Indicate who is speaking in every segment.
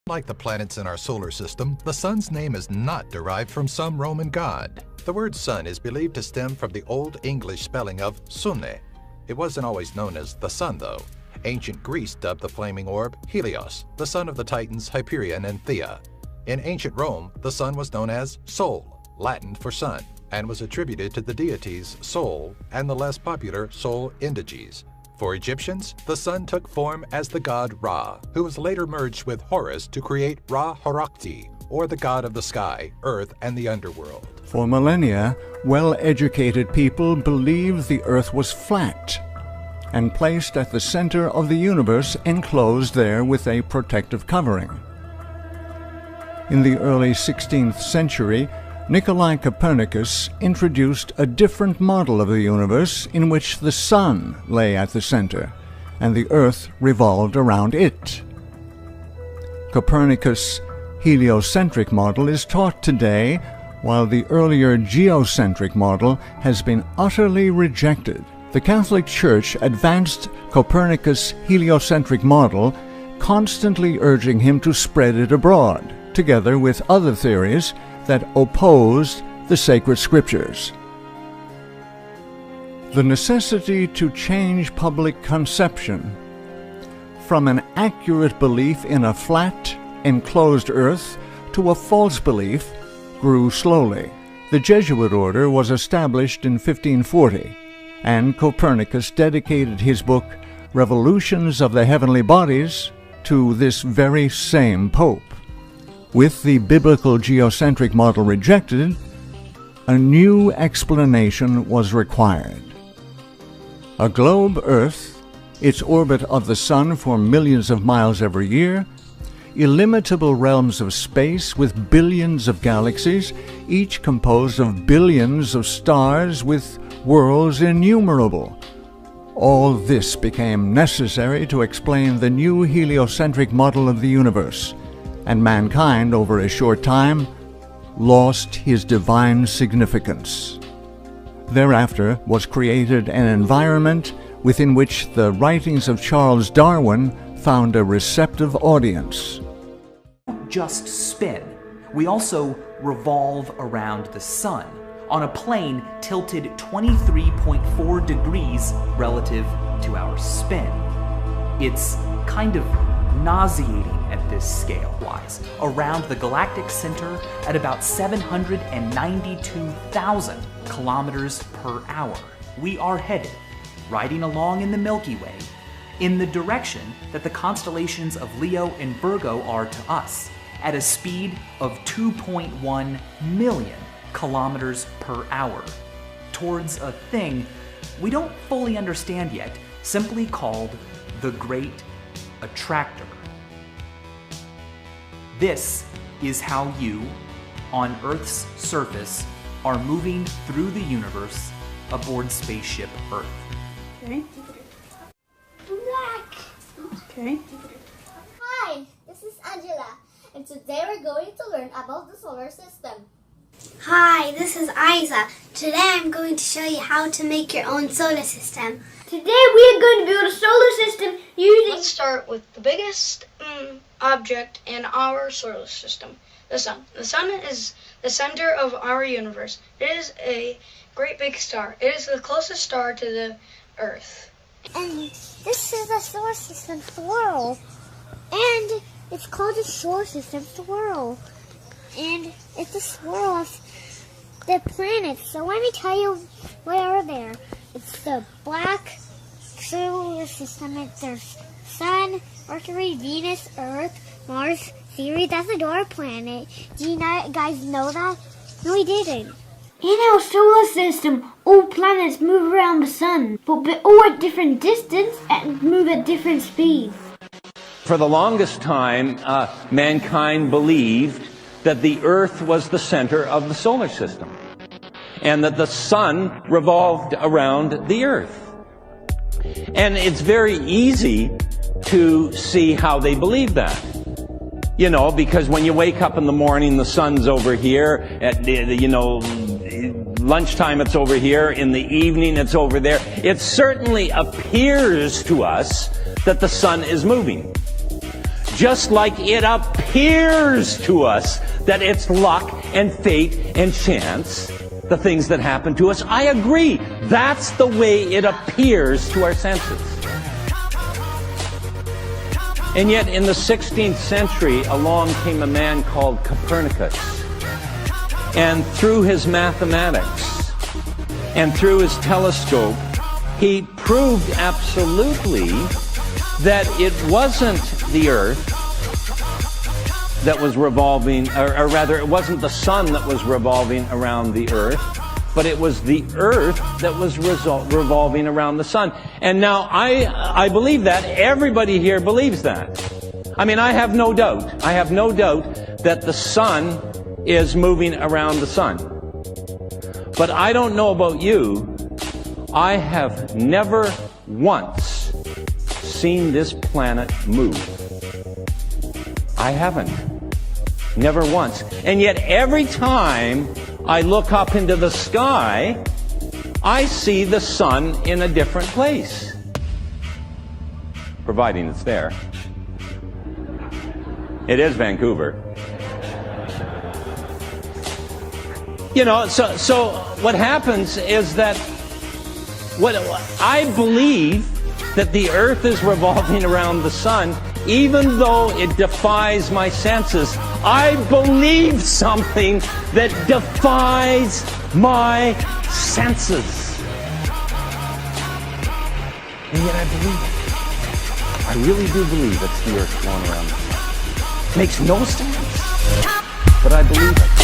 Speaker 1: Like the planets in our solar system, the Sun's name is not derived from some Roman god. The word sun is believed to stem from the Old English spelling of sunne. It wasn't always known as the sun, though. Ancient Greece dubbed the flaming orb Helios, the son of the titans Hyperion and Thea. In ancient Rome, the sun was known as Sol, Latin for sun, and was attributed to the deities Sol and the less popular Sol Indiges. For Egyptians, the sun took form as the god Ra, who was later merged with Horus to create Ra-Horakhti, or the god of the sky, earth, and the underworld.
Speaker 2: For millennia, well-educated people believed the earth was flat and placed at the center of the universe, enclosed there with a protective covering. In the early 16th century, Nikolai Copernicus introduced a different model of the universe in which the sun lay at the center and the earth revolved around it. Copernicus' heliocentric model is taught today, while the earlier geocentric model has been utterly rejected. The Catholic Church advanced Copernicus' heliocentric model, constantly urging him to spread it abroad, together with other theories that opposed the sacred scriptures. The necessity to change public conception from an accurate belief in a flat, enclosed earth to a false belief grew slowly. The Jesuit order was established in 1540, and Copernicus dedicated his book, Revolutions of the Heavenly Bodies, to this very same pope. With the biblical geocentric model rejected, a new explanation was required. A globe Earth, its orbit of the sun for millions of miles every year, illimitable realms of space with billions of galaxies, each composed of billions of stars with worlds innumerable. All this became necessary to explain the new heliocentric model of the universe, and mankind, over a short time, lost his divine significance. Thereafter was created an environment within which the writings of Charles Darwin found a receptive audience.
Speaker 3: Just spin. We also revolve around the sun on a plane tilted 23.4 degrees relative to our spin. It's kind of nauseating at this scale-wise, around the galactic center at about 792,000 kilometers per hour. We are headed, riding along in the Milky Way, in the direction that the constellations of Leo and Virgo are to us, at a speed of 2.1 million kilometers per hour, towards a thing we don't fully understand yet, simply called the Great Attractor. This is how you, on Earth's surface, are moving through the universe aboard spaceship Earth.
Speaker 4: Okay.
Speaker 5: Black.
Speaker 4: Okay.
Speaker 5: Hi, this is Angela, and today we're going to learn about the solar system.
Speaker 6: Hi, this is Isa. Today I'm going to show you how to make your own solar system.
Speaker 5: Today we are going to build a solar system using...
Speaker 7: Let's start with the biggest object in our solar system, the sun. The sun is the center of our universe. It is a great big star. It is the closest star to the Earth.
Speaker 5: And this is the solar system swirl. And it's called the solar system swirl. And it's a swirl of the planets. So let me tell you what are there. It's the black solar system. It's their Sun, Mercury, Venus, Earth, Mars, Ceres. That's a dwarf planet. Do you guys know that? No, we didn't.
Speaker 4: In our solar system, all planets move around the sun, but they're all at different distance and move at different speeds.
Speaker 8: For the longest time, mankind believed that the Earth was the center of the solar system, and that the sun revolved around the Earth. And it's very easy to see how they believe that. You know, because when you wake up in the morning, the sun's over here. At lunchtime, it's over here. In the evening, it's over there. It certainly appears to us that the sun is moving. just like it appears to us that it's luck and fate and chance, the things that happen to us. I agree. That's the way it appears to our senses. And yet in the 16th century, along came a man called Copernicus. And through his mathematics and through his telescope, he proved absolutely that it wasn't the Earth that was revolving, or rather, it wasn't the sun that was revolving around the Earth, but it was the Earth that was revolving around the sun. And now I believe that. Everybody here believes that. I mean, I have no doubt. I have no doubt that the sun is moving around the sun. But I don't know about you. I have never once seen this planet move. I haven't. Never once. And yet every time I look up into the sky, I see the sun in a different place. Providing it's there. It is Vancouver. You know, so what happens is that what I believe that the Earth is revolving around the sun, even though it defies my senses. I believe something that defies my senses. And yet I believe it. I really do believe it's the Earth going around the sun. Makes no sense, but I believe it.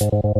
Speaker 9: Thank you.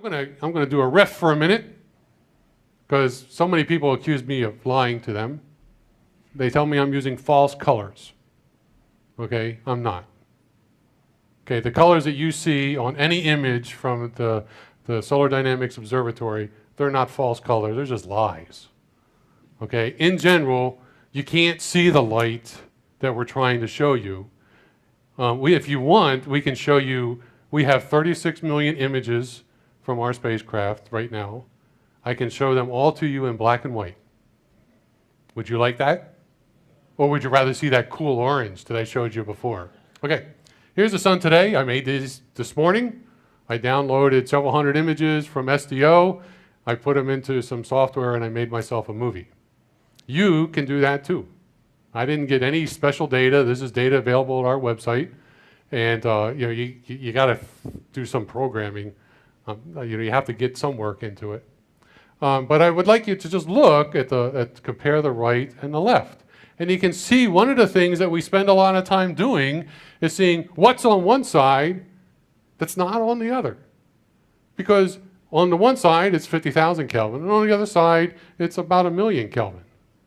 Speaker 9: I'm gonna do a riff for a minute, because so many people accuse me of lying to them. They tell me I'm using false colors. Okay, I'm not. Okay, the colors that you see on any image from the Solar Dynamics Observatory, they're not false colors, they're just lies. Okay, in general, you can't see the light that we're trying to show you. If you want, we can show you, we have 36 million images from our spacecraft right now. I can show them all to you in black and white. Would you like that? Or would you rather see that cool orange that I showed you before? Okay, here's the sun today. I made these this morning. I downloaded several hundred images from SDO. I put them into some software and I made myself a movie. You can do that too. I didn't get any special data. This is data available at our website. And you got to do some programming. You have to get some work into it. But I would like you to just look at compare the right and the left. And you can see one of the things that we spend a lot of time doing is seeing what's on one side that's not on the other. Because on the one side, it's 50,000 Kelvin, and on the other side, it's about 1,000,000 Kelvin.